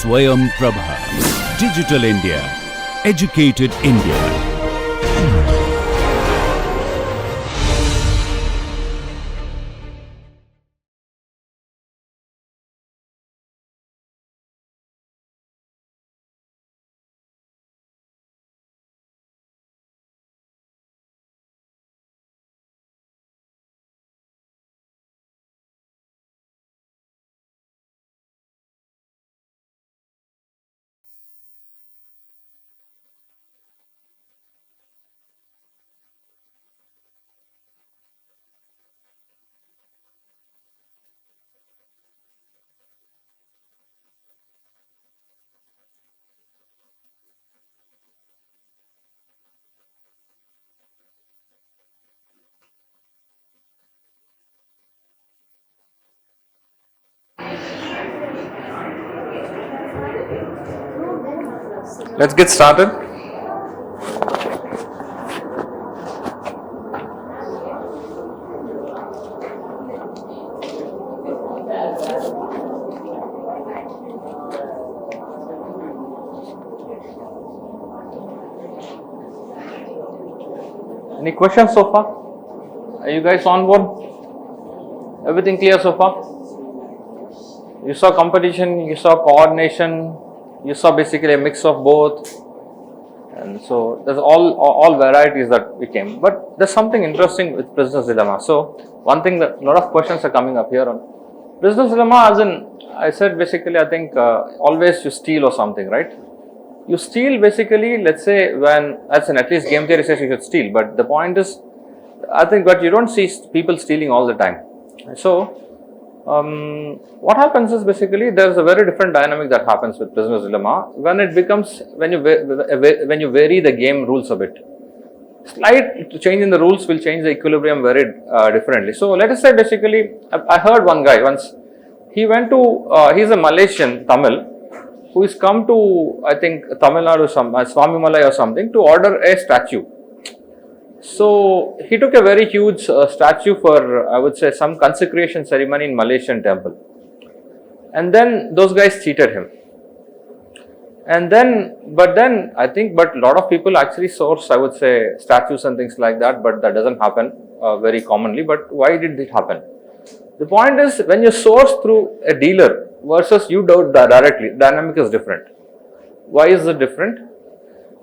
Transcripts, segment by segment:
Swayam Prabha. Digital India. Educated India. Let's get started. Any questions so far? Are you guys on board? Everything clear so far? You saw competition, you saw coordination, you saw basically a mix of both, and so there's all varieties that we came. But there's something interesting with prisoner's dilemma. So one thing that a lot of questions are coming up here on prisoner's dilemma, as in I said basically I think always you steal or something, right? You steal basically, let's say when, as in at least game theory says you should steal, but the point is I think, but you don't see people stealing all the time. So what happens is basically there is a very different dynamic that happens with prisoner's dilemma when it becomes, when you vary the game rules a bit. Slight change in the rules will change the equilibrium very differently. So let us say basically I heard one guy once, he went to, he's a Malaysian Tamil who is come to I think Tamil Nadu, Swami Malai or something, to order a statue. So he took a very huge statue for I would say some consecration ceremony in Malaysian temple, and then those guys cheated him. And then, but a lot of people actually source I would say statues and things like that, but that doesn't happen very commonly. But why did it happen? The point is when you source through a dealer versus you do directly, dynamic is different. Why is it different?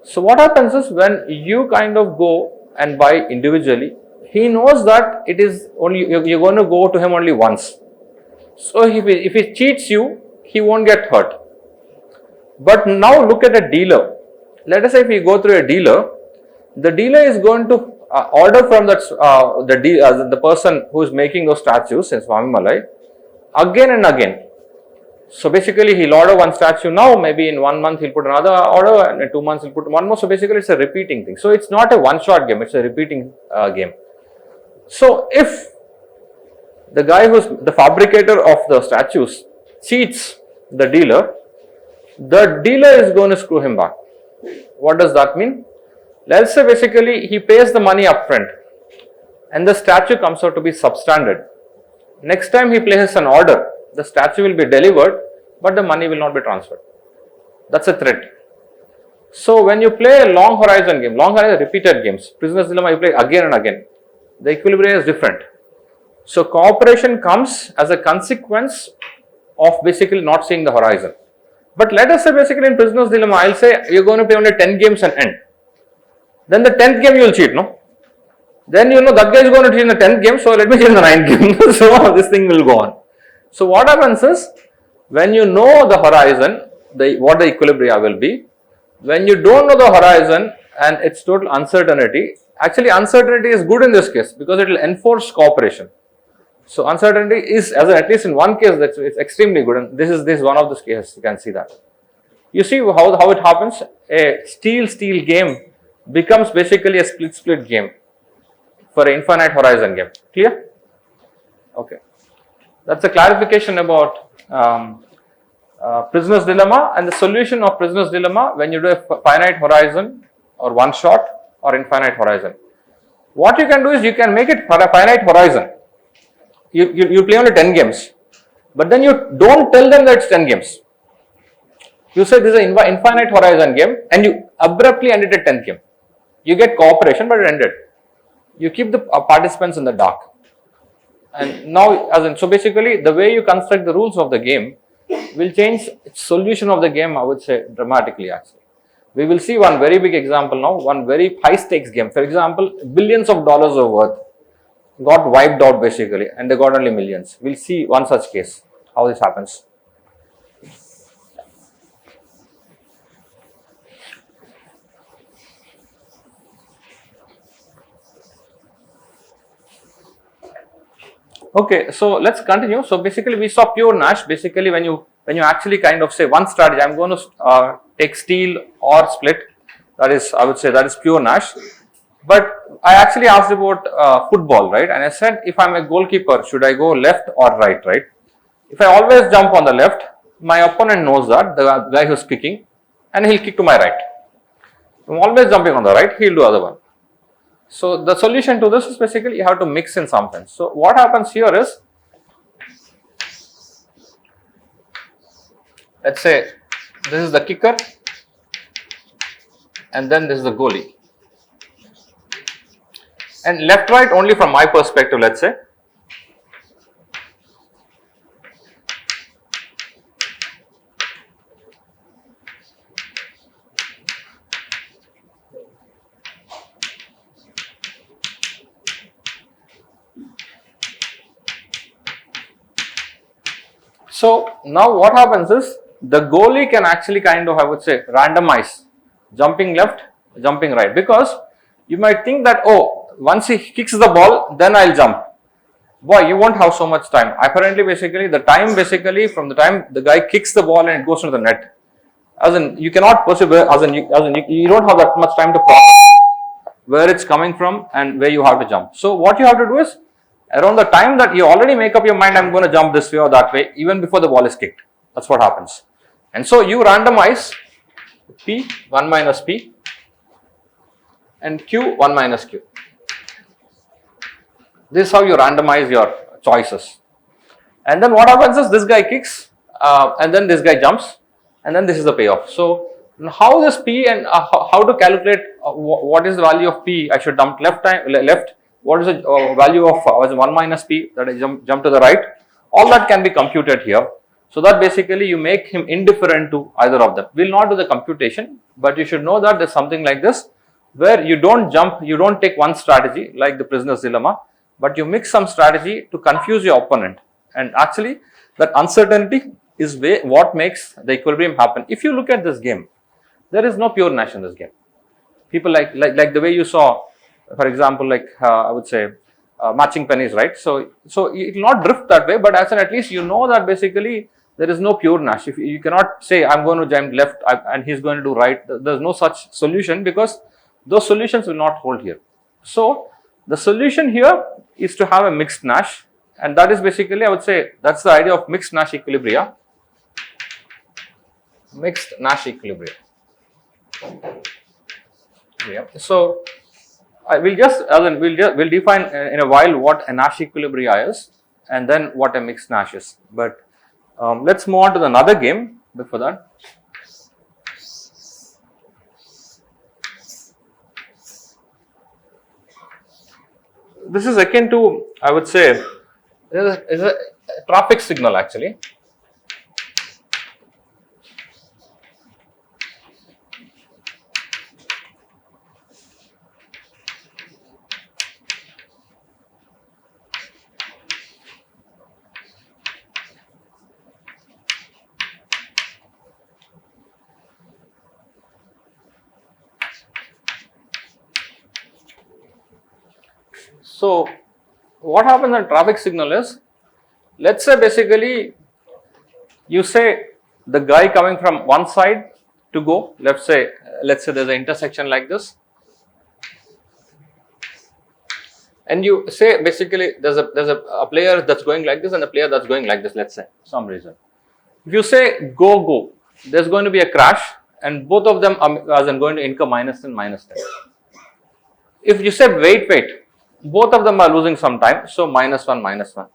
So what happens is when you kind of go and buy individually, he knows that it is only, you're going to go to him only once. So if he cheats you, he won't get hurt. But now look at a dealer. Let us say if you go through a dealer, the dealer is going to order from that the person who is making those statues in Swami Malai again and again. So basically he'll order one statue now, maybe in 1 month he'll put another order, and in 2 months he'll put one more. So basically it's a repeating thing. So it's not a one-shot game, it's a repeating game. So if the guy who's the fabricator of the statues cheats the dealer is going to screw him back. What does that mean? Let's say basically he pays the money upfront and the statue comes out to be substandard. Next time he places an order, the statue will be delivered, but the money will not be transferred. That's a threat. So when you play a long horizon game, long horizon repeated games, prisoner's dilemma you play again and again, the equilibrium is different. So cooperation comes as a consequence of basically not seeing the horizon. But let us say basically in prisoner's dilemma, I'll say you're going to play only 10 games and end. Then the 10th game you will cheat, no? Then you know that guy is going to cheat in the 10th game, so let me cheat in the 9th game. So this thing will go on. So what happens is, when you know the horizon, what the equilibria will be, when you don't know the horizon and it's total uncertainty, actually uncertainty is good in this case because it will enforce cooperation. So uncertainty is, at least in one case, it's extremely good, and this is one of the cases, you can see that. You see how it happens? A steal game becomes basically a split game for an infinite horizon game. Clear? Okay. That's a clarification about prisoner's dilemma, and the solution of prisoner's dilemma when you do a finite horizon or one shot or infinite horizon. What you can do is you can make it for a finite horizon. You play only 10 games, but then you don't tell them that it's 10 games. You say this is an infinite horizon game and you abruptly ended at 10th game. You get cooperation but it ended. You keep the participants in the dark. And now, so basically the way you construct the rules of the game will change solution of the game, I would say, dramatically actually. We will see one very big example now, one very high stakes game. For example, billions of dollars of worth got wiped out basically and they got only millions. We'll see one such case, how this happens. Okay, so let's continue. So basically we saw pure Nash. Basically when you actually kind of say one strategy, I'm going to take steal or split, that is, I would say that is pure Nash. But I actually asked about football, right? And I said, if I'm a goalkeeper, should I go left or right, right? If I always jump on the left, my opponent knows that, the guy who's kicking, and he'll kick to my right. If I'm always jumping on the right, he'll do other one. So the solution to this is basically you have to mix in something. So what happens here is, let's say this is the kicker and then this is the goalie. And left right only from my perspective, let's say. So now what happens is the goalie can actually kind of, I would say, randomize jumping left, jumping right, because you might think that, oh, once he kicks the ball, then I'll jump. Boy, you won't have so much time. Apparently, basically, the time basically from the time the guy kicks the ball and it goes into the net, as in you cannot perceive, as in you don't have that much time to process where it's coming from and where you have to jump. So what you have to do is, around the time that you already make up your mind, I'm going to jump this way or that way, even before the ball is kicked. That's what happens. And so you randomize P, 1 minus P, and Q, 1 minus Q. This is how you randomize your choices. And then what happens is this guy kicks, and then this guy jumps, and then this is the payoff. So how this P and how to calculate what is the value of P? I should jump left. What is the value of 1 minus P, that I jump to the right? All that can be computed here. So that basically you make him indifferent to either of them. We'll not do the computation, but you should know that there's something like this, where you don't jump, you don't take one strategy like the prisoner's dilemma, but you mix some strategy to confuse your opponent. And actually that uncertainty is what makes the equilibrium happen. If you look at this game, there is no pure Nash in this game. People like the way you saw, for example, like I would say matching pennies, right? So it will not drift that way, but as an at least you know that basically there is no pure Nash. If you cannot say I'm going to jump left and he's going to do right, there's no such solution, because those solutions will not hold here. So the solution here is to have a mixed Nash, and that is basically, I would say, that's the idea of mixed Nash equilibria. Mixed Nash equilibria. Yeah. So we'll define in a while what a Nash equilibria is, and then what a mixed Nash is. But let's move on to another game before that. This is akin to, I would say, is a traffic signal actually. So what happens in traffic signal is, let's say basically you say the guy coming from one side to go, let's say there's an intersection like this, and you say basically there's a player that's going like this and a player that's going like this, let's say some reason. If you say go, there's going to be a crash and both of them are going to incur -10, -10. If you say wait, both of them are losing some time, so -1, -1.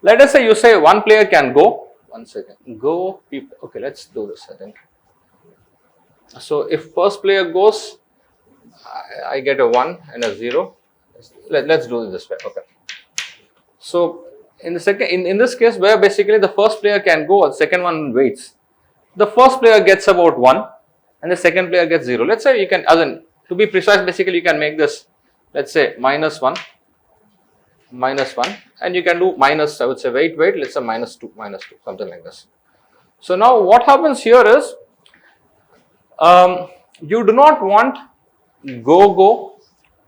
Let us say you say one player can go, 1 second, go, people. Okay, let's do this, I think. So if first player goes, I get a 1 and a 0. Let's do it this way. Okay. So in the second, in this case where basically the first player can go, the second one waits. The first player gets about 1 and the second player gets 0. Let's say you can, as in, to be precise, basically you can make this, let's say minus 1, and you can do minus, I would say wait, let's say minus 2, something like this. So now what happens here is, you do not want go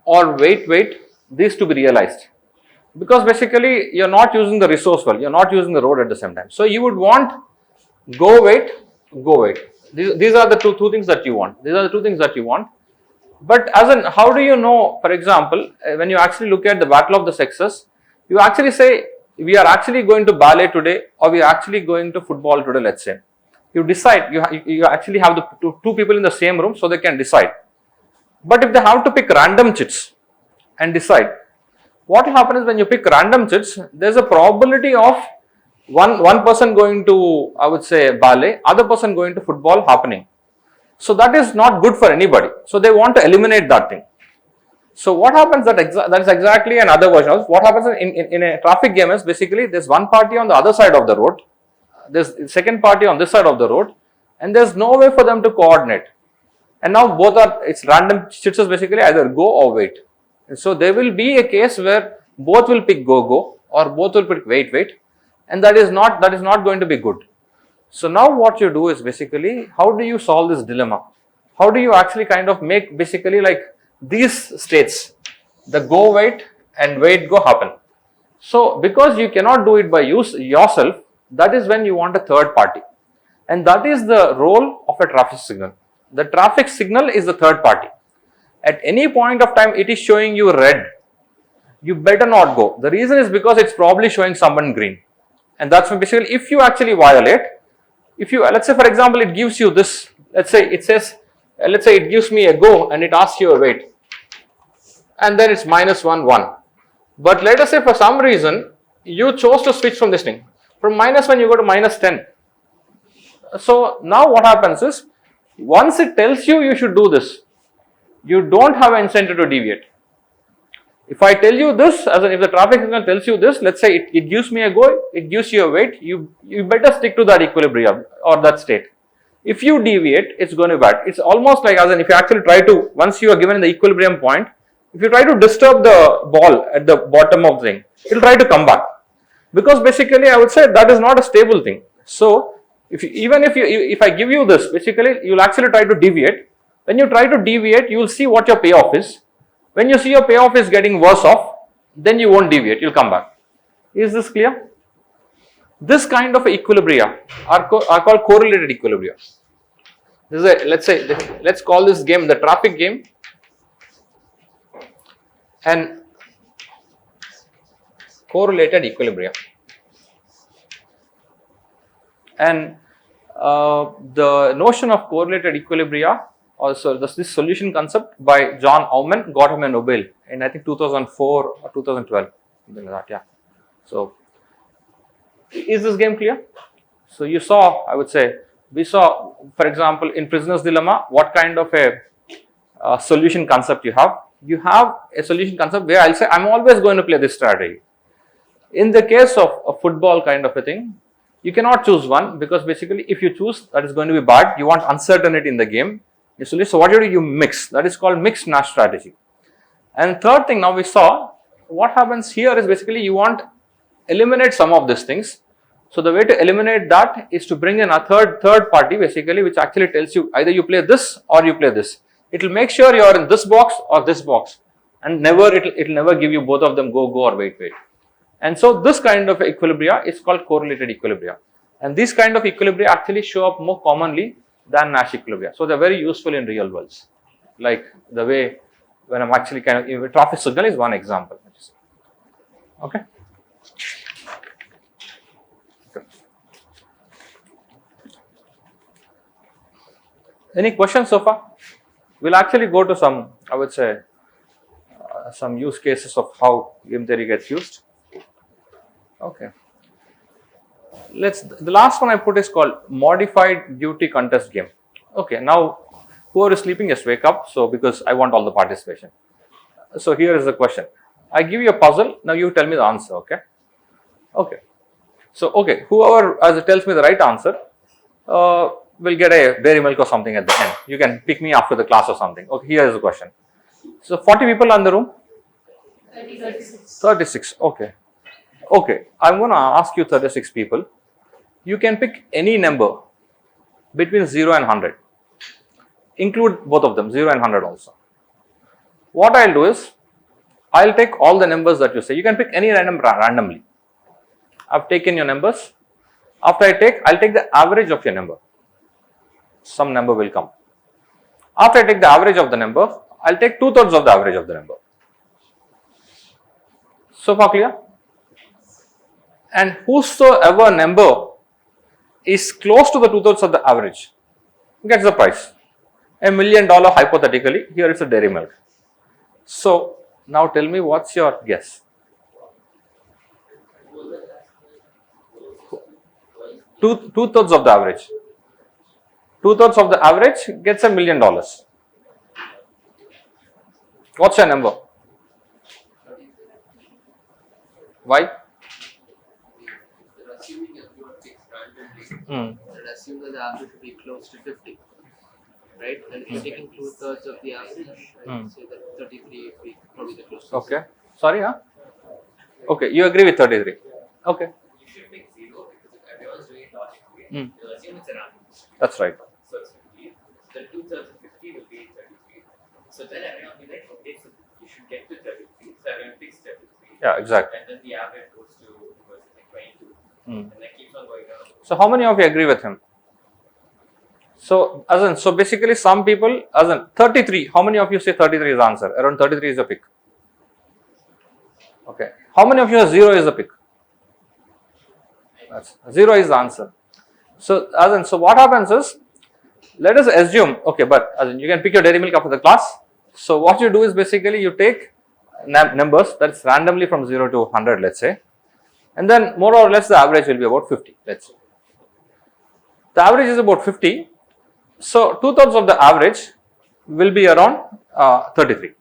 or wait these to be realized, because basically you are not using the resource well, you are not using the road at the same time. So you would want go wait. These are the two things that you want. But as in, how do you know, for example, when you actually look at the battle of the sexes, you actually say we are actually going to ballet today or we are actually going to football today, let's say. You decide, you actually have the two people in the same room so they can decide. But if they have to pick random chits and decide, what will happen is when you pick random chits, there is a probability of one person going to, I would say, ballet, other person going to football happening. So that is not good for anybody. So they want to eliminate that thing. So what happens, that is exactly another version of what happens in a traffic game is basically there's one party on the other side of the road, there's the second party on this side of the road, and there's no way for them to coordinate. And now both are, it's random chits, basically either go or wait. And so there will be a case where both will pick go or both will pick wait, and that is not going to be good. So now what you do is basically, how do you solve this dilemma? How do you actually kind of make basically like these states, the go wait and wait go happen? So because you cannot do it by yourself, that is when you want a third party, and that is the role of a traffic signal. The traffic signal is the third party. At any point of time it is showing you red, you better not go. The reason is because it's probably showing someone green, and that's when basically if you actually violate, if you, let's say for example it gives you this, let's say it gives me a go and it asks you a wait, and then it's -1, but let us say for some reason you chose to switch from this thing, from -1 you go to -10. So now what happens is, once it tells you should do this, you don't have an incentive to deviate. If I tell you this, as in if the traffic signal tells you this, let's say it gives me a go, it gives you a wait, you better stick to that equilibrium or that state. If you deviate, it's going to be bad. It's almost like, as in if you actually try to, once you are given the equilibrium point, if you try to disturb the ball at the bottom of the thing, it will try to come back. Because basically I would say that is not a stable thing. So if I give you this, basically you will actually try to deviate. When you try to deviate, you will see what your payoff is. When you see your payoff is getting worse off, then you won't deviate, you will come back. Is this clear? This kind of equilibria are called correlated equilibria. This is let's call this game the traffic game, and correlated equilibria. And the notion of correlated equilibria, also this solution concept by John Aumann, got him a Nobel in I think 2004 or 2012, something like that. Yeah. So is this game clear? So you saw, I would say, we saw, for example, in prisoner's dilemma, what kind of a solution concept you have. You have a solution concept where I'll say I'm always going to play this strategy. In the case of a football kind of a thing, you cannot choose one, because basically if you choose, that is going to be bad. You want uncertainty in the game. So what you do, you mix. That is called mixed match strategy. And third thing, now we saw what happens here is basically you want eliminate some of these things. So the way to eliminate that is to bring in a third party basically, which actually tells you either you play this or you play this. It will make sure you are in this box or this box, and it will never give you both of them go or wait. And so this kind of equilibria is called correlated equilibria, and these kind of equilibria actually show up more commonly than Nash equilibria. So they are very useful in real worlds, like the way when I'm actually kind of, traffic signal is one example. Okay. Any questions so far? We'll actually go to some, I would say, some use cases of how game theory gets used. Okay. The last one I put is called modified duty contest game. Okay, now Whoever is sleeping, just wake up. So, because I want all the participation. So, here is the question. I give you a puzzle. Now, you tell me the answer. Okay. Okay. So, okay. Whoever tells me the right answer will get a dairy milk or something at the end. You can pick me after the class or something. Okay. Here is the question. So, 40 people in the room. 36. 36. Okay. Okay. I'm going to ask you 36 people. You can pick any number between 0 and 100. Include both of them, 0 and 100 also. What I'll do is, I'll take all the numbers that you say. You can pick any random randomly. I've taken your numbers. After I'll take the average of your number. Some number will come. After I take the average of the number, I'll take 2/3 of the average of the number. So far clear? And whosoever number is close to the 2/3 of the average gets the prize. $1 million hypothetically, here it's a dairy milk. So, now tell me what's your guess? 2/3 of the average. 2/3 of the average gets $1 million. What's your number? Why? Assuming everyone picks randomly, and assume that the average will be close to 50, right? And if you're taking 2/3 of the average, right, say that 33 would be probably the closest. Okay. Sorry, huh? Okay, you agree with 33. Okay. You should pick 0 because if everyone's doing it logically, you'll assume it's a random. That's right. So it's 50. Then 2/3 of 50 will be 33. So then everyone will be like, okay, so you should get to 33. So everyone picks 33. Yeah, exactly. And then the average goes to 22. And then keeps on going down. So, how many of you agree with him? So, so basically some people, 33, how many of you say 33 is the answer? Around 33 is the pick. Okay. How many of you say 0 is the pick? That's 0 is the answer. So, so what happens is, let us assume, okay, but you can pick your dairy milk after the class. So, what you do is basically you take numbers that's randomly from 0 to 100, let's say, and then more or less the average will be about 50, let's say. The average is about 50. So, 2/3 of the average will be around 33.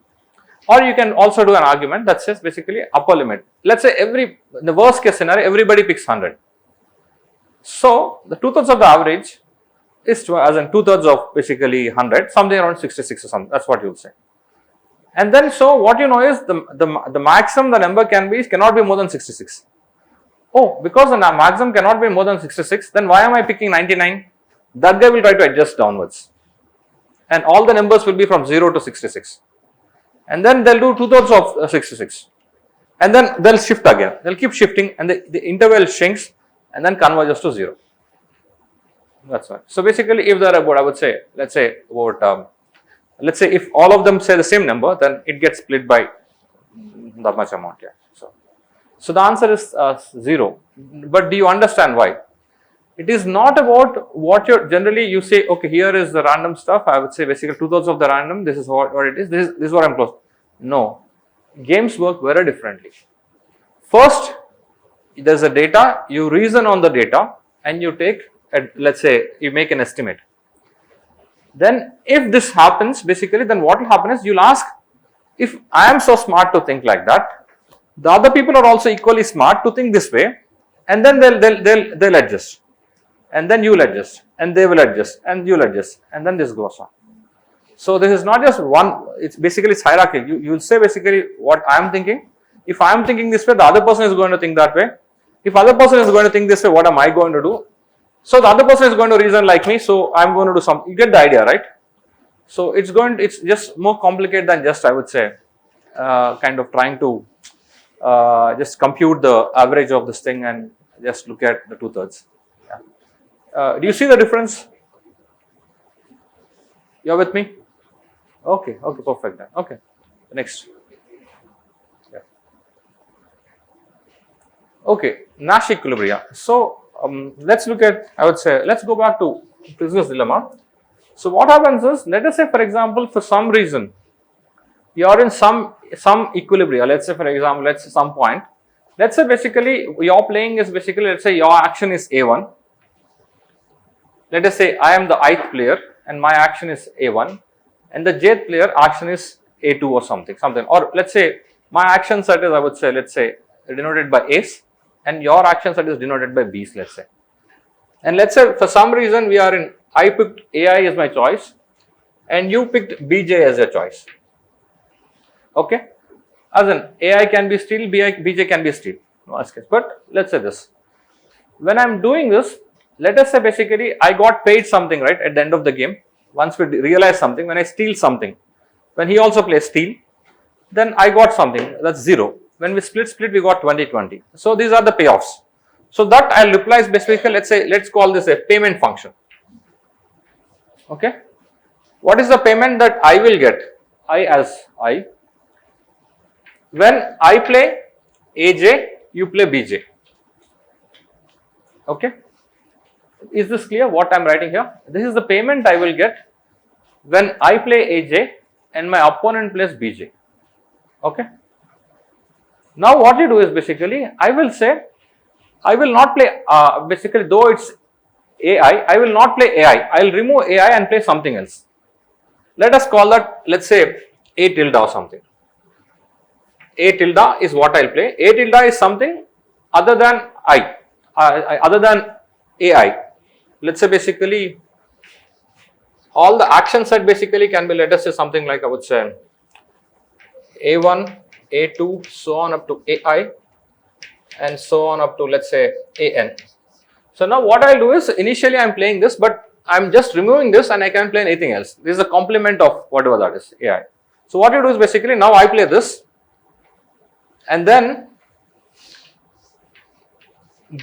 Or you can also do an argument that says basically upper limit. Let's say in the worst case scenario, everybody picks 100. So, the 2/3 of the average is 2/3 of basically 100, something around 66 or something. That's what you'll say. And then, so what you know is the maximum the number cannot be more than 66. Oh, because the maximum cannot be more than 66, then why am I picking 99? That guy will try to adjust downwards. And all the numbers will be from 0 to 66. And then they'll do 2/3 of 66. And then they'll shift again. They'll keep shifting and the interval shrinks and then converges to 0. That's right. So basically, if there are about, I would say, let's say if all of them say the same number, then it gets split by that much amount. Yeah. So the answer is 0. But do you understand why? It is not about what generally you say, okay, here is the random stuff. I would say basically 2/3 of the random, this is what it is, this is what I'm close. No. Games work very differently. First, there's a data, you reason on the data and you take, let's say, you make an estimate. Then if this happens, basically, then what will happen is you'll ask, if I am so smart to think like that, the other people are also equally smart to think this way, and then they'll adjust, and then you'll adjust, and they will adjust, and you'll adjust, and then this goes on. So this is not just one; it's basically hierarchy. You'll say basically what I am thinking. If I am thinking this way, the other person is going to think that way. If other person is going to think this way, what am I going to do? So the other person is going to reason like me. So I'm going to do some. You get the idea, right? So it's just more complicated than just, I would say, kind of trying to just compute the average of this thing and just look at the 2/3. Yeah. Do you see the difference? You're with me? Okay, perfect then. Okay, next. Yeah. Okay, Nash equilibria. So let's look at, I would say, let's go back to prisoner's dilemma. So what happens is, let us say, for example, for some reason, you are in some equilibria. Let's say, for example, let's say some point. Let's say basically your playing is basically, let's say your action is A1. Let us say I am the ith player and my action is A1, and the jth player action is A2 or something, or let's say my action set is, I would say, let's say denoted by A's, and your action set is denoted by B's, let's say. And let's say for some reason we are in, I picked AI as my choice and you picked BJ as your choice. Okay, as in AI can be steal, BJ can be steal. But let's say this. When I'm doing this, let us say basically I got paid something, right, at the end of the game. Once we realize something, when I steal something, when he also plays steal, then I got something, that's 0. When we split, we got 20-20. So these are the payoffs. So that I'll replace basically, let's call this a payment function. Okay. What is the payment that I will get? I as I. When I play AJ, you play BJ. Okay. Is this clear what I am writing here? This is the payment I will get when I play AJ and my opponent plays BJ. Okay. Now what you do is basically, I will say, I will not play, basically though it's AI, I will not play AI. I will remove AI and play something else. Let us call that, let's say A tilde or something. A tilde is what I will play. A tilde is something other than other than AI. Let's say basically all the action set basically can be, let us say something like, I would say A1, A2, so on up to AI, and so on up to, let's say, AN. So now what I'll do is, initially I'm playing this, but I'm just removing this and I can play anything else. This is a complement of whatever that is, AI. So what you do is basically, now I play this, and then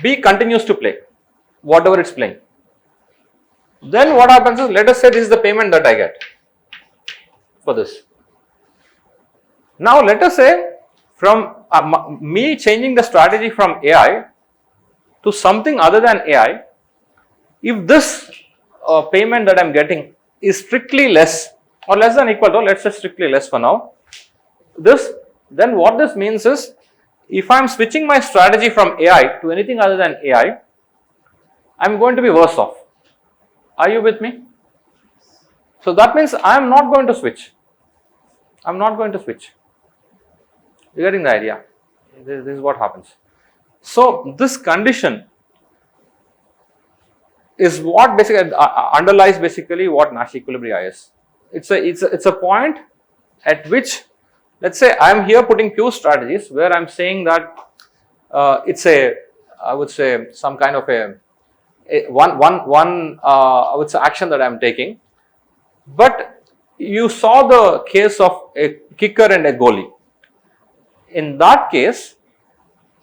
B continues to play whatever it's playing. Then what happens is, let us say this is the payment that I get for this. Now let us say from me changing the strategy from AI to something other than AI, if this payment that I am getting is strictly less or less than equal to, let's say strictly less for now, this, then what this means is, if I am switching my strategy from AI to anything other than AI, I am going to be worse off. Are you with me? So that means I am not going to switch. I am not going to switch. You are getting the idea? This is what happens. So this condition is what basically underlies basically what Nash equilibria is. It's a point at which, let's say I am here putting few strategies where I am saying that it's I would say some kind of I would say action that I am taking, but you saw the case of a kicker and a goalie. In that case,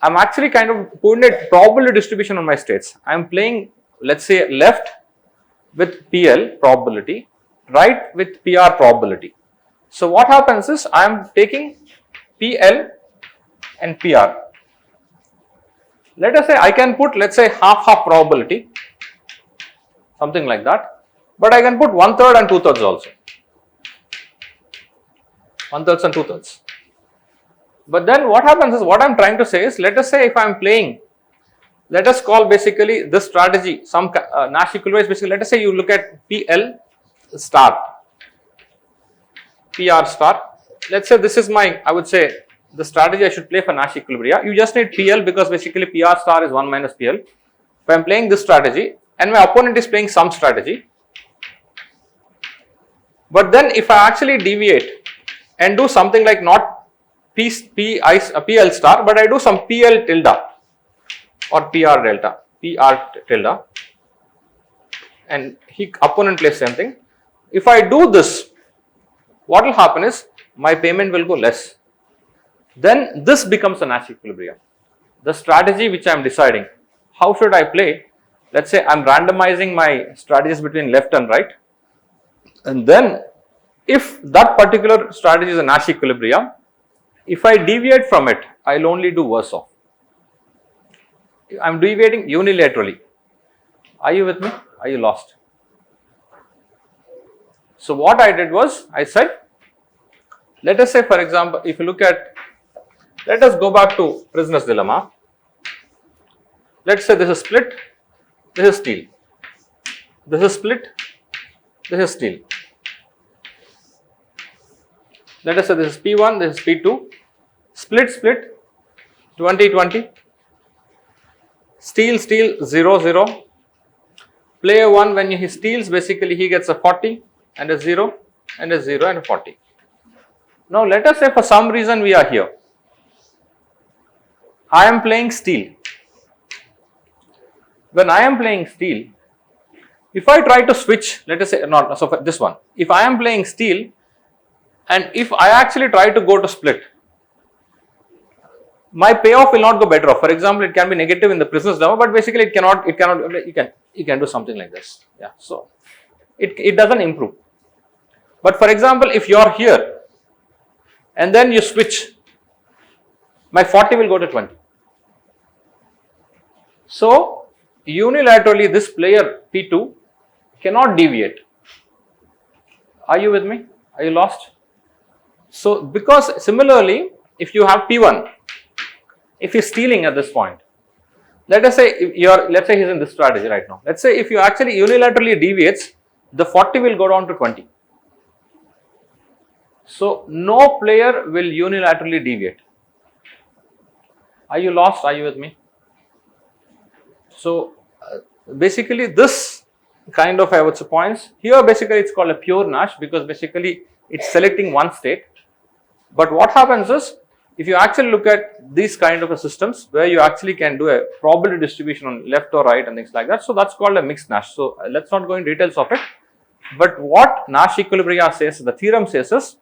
I am actually kind of putting a probability distribution on my states. I am playing, let's say, left with PL probability, right with PR probability. So what happens is, I am taking PL and PR. Let us say I can put, let's say, half probability, something like that, but I can put 1/3 and 2/3 also. 1/3 and 2/3. But then what happens is, what I am trying to say is, let us say if I am playing, let us call basically this strategy, some Nash equilibria is basically, let us say you look at PL star, PR star. Let's say this is my, I would say, the strategy I should play for Nash equilibria. You just need PL because basically PR star is 1 minus PL. If I am playing this strategy and my opponent is playing some strategy, but then if I actually deviate and do something like not PL star, but I do some PL tilde or PR tilde, and opponent plays same thing. If I do this, what will happen is my payment will go less. Then this becomes a Nash equilibrium. The strategy which I am deciding, how should I play? Let's say I am randomizing my strategies between left and right, and then if that particular strategy is a Nash equilibrium, if I deviate from it, I will only do worse off. I am deviating unilaterally. Are you with me? Are you lost? So what I did was, I said, let us say for example, if you look at, let us go back to prisoner's dilemma. Let's say this is split, this is steal. This is split, this is steal. Let us say this is P1, this is P2, split, 20, 20, steal, 0, 0. Player 1, when he steals, basically he gets a 40 and a 0 and a 0 and a 40. Now let us say for some reason we are here. I am playing steal. When I am playing steal, if I try to switch, let us say, not so for this one, if I am playing steal and if I actually try to go to split, my payoff will not go better off. For example, it can be negative in the prisoner's dilemma, but basically you can do something like this. Yeah, so it doesn't improve. But for example, if you are here and then you switch, my 40 will go to 20. So unilaterally this player P2 cannot deviate. Are you with me? Are you lost? So because similarly, if you have P1, if he is stealing at this point, let us say let's say he is in this strategy right now. Let's say if you actually unilaterally deviates, the 40 will go down to 20. So no player will unilaterally deviate. Are you lost? Are you with me? So basically this kind of, I would say, points here, basically it's called a pure Nash because basically it's selecting one state. But what happens is, if you actually look at these kind of systems where you actually can do a probability distribution on left or right and things like that, so that's called a mixed Nash. So let's not go into details of it. But what Nash equilibria says, the theorem says is,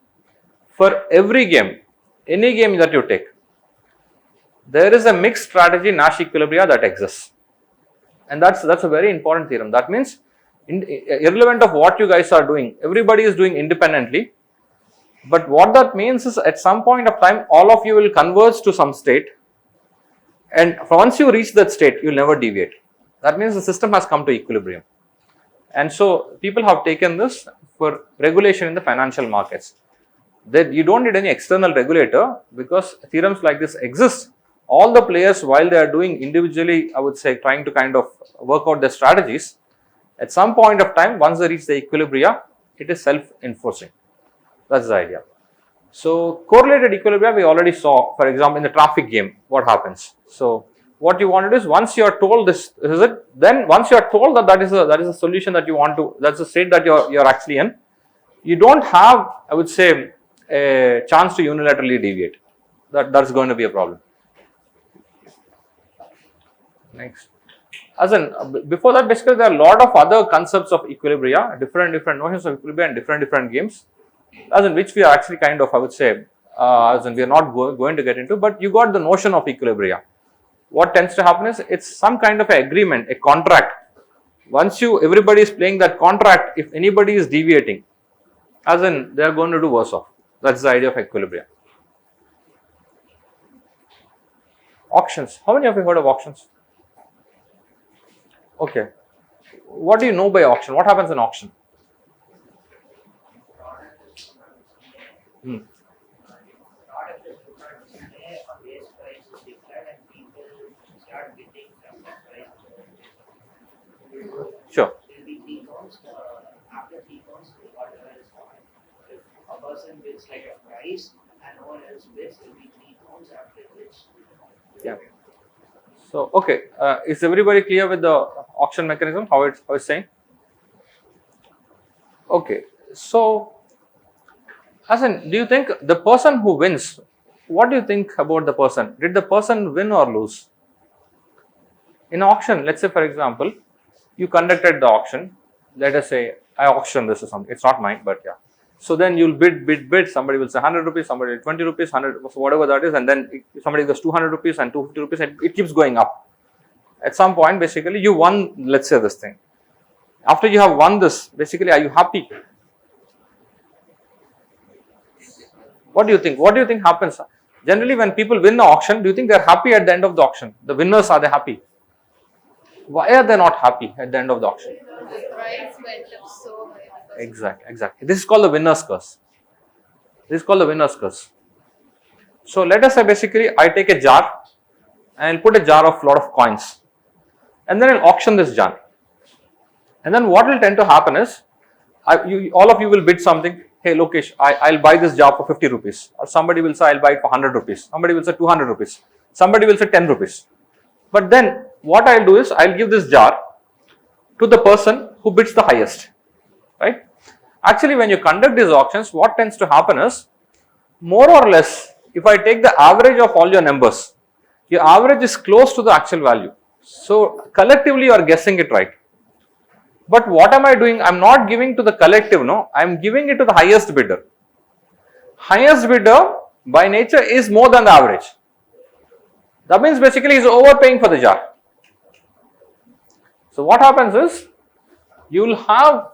for every game, any game that you take, there is a mixed strategy Nash equilibria that exists. And that's a very important theorem. That means, irrelevant of what you guys are doing, everybody is doing independently. But what that means is, at some point of time, all of you will converge to some state, and once you reach that state, you will never deviate. That means the system has come to equilibrium. And so people have taken this for regulation in the financial markets. That you don't need any external regulator because theorems like this exist. All the players, while they are doing individually, I would say, trying to kind of work out their strategies, at some point of time, once they reach the equilibria, it is self-enforcing. That's the idea. So correlated equilibria we already saw. For example, in the traffic game, what happens? So what you want to do is, once you are told this is it, then once you are told that is a solution that you want to, that's the state that you're actually in, you don't have, I would say, a chance to unilaterally deviate. That's going to be a problem. Next. As in, before that, basically there are a lot of other concepts of equilibria, different notions of equilibria in different games, as in which we are actually kind of, I would say, as in we are not going to get into, but you got the notion of equilibria. What tends to happen is, it's some kind of an agreement, a contract. Once everybody is playing that contract, if anybody is deviating, as in they are going to do worse off. That's the idea of equilibria. Auctions. How many of you heard of auctions? Okay. What do you know by auction? What happens in auction? Sure. After 3 counts, whatever is on. If a person bids like a price and no one else bids, it will be 3 counts after which. Yeah. So, okay, is everybody clear with the auction mechanism, how it's saying? Okay, so, as in, do you think the person who wins, what do you think about the person? Did the person win or lose? In auction, let's say for example, you conducted the auction, let us say, I auction this or something, it's not mine, but yeah. So then you'll bid, somebody will say 100 rupees, somebody will 20 rupees, 100, whatever that is, and then somebody goes 200 rupees and 250 rupees, and it keeps going up. At some point, basically, you won, let's say this thing. After you have won this, basically, are you happy? What do you think? What do you think happens? Generally, when people win the auction, do you think they're happy at the end of the auction? The winners, are they happy? Why are they not happy at the end of the auction? The price went up so high. Exactly. This is called the winner's curse. So let us say basically I take a jar and I'll put a jar of lot of coins and then I'll auction this jar. And then what will tend to happen is, all of you will bid something. Hey Lokesh, I'll buy this jar for 50 rupees. Or somebody will say I'll buy it for 100 rupees. Somebody will say 200 rupees. Somebody will say 10 rupees. But then what I'll do is I'll give this jar to the person who bids the highest. Right? Actually, when you conduct these auctions, what tends to happen is, more or less, if I take the average of all your numbers, your average is close to the actual value. So collectively you are guessing it right. But what am I doing? I am not giving to the collective, no. I am giving it to the highest bidder. Highest bidder by nature is more than the average. That means basically he is overpaying for the jar. So what happens is, you will have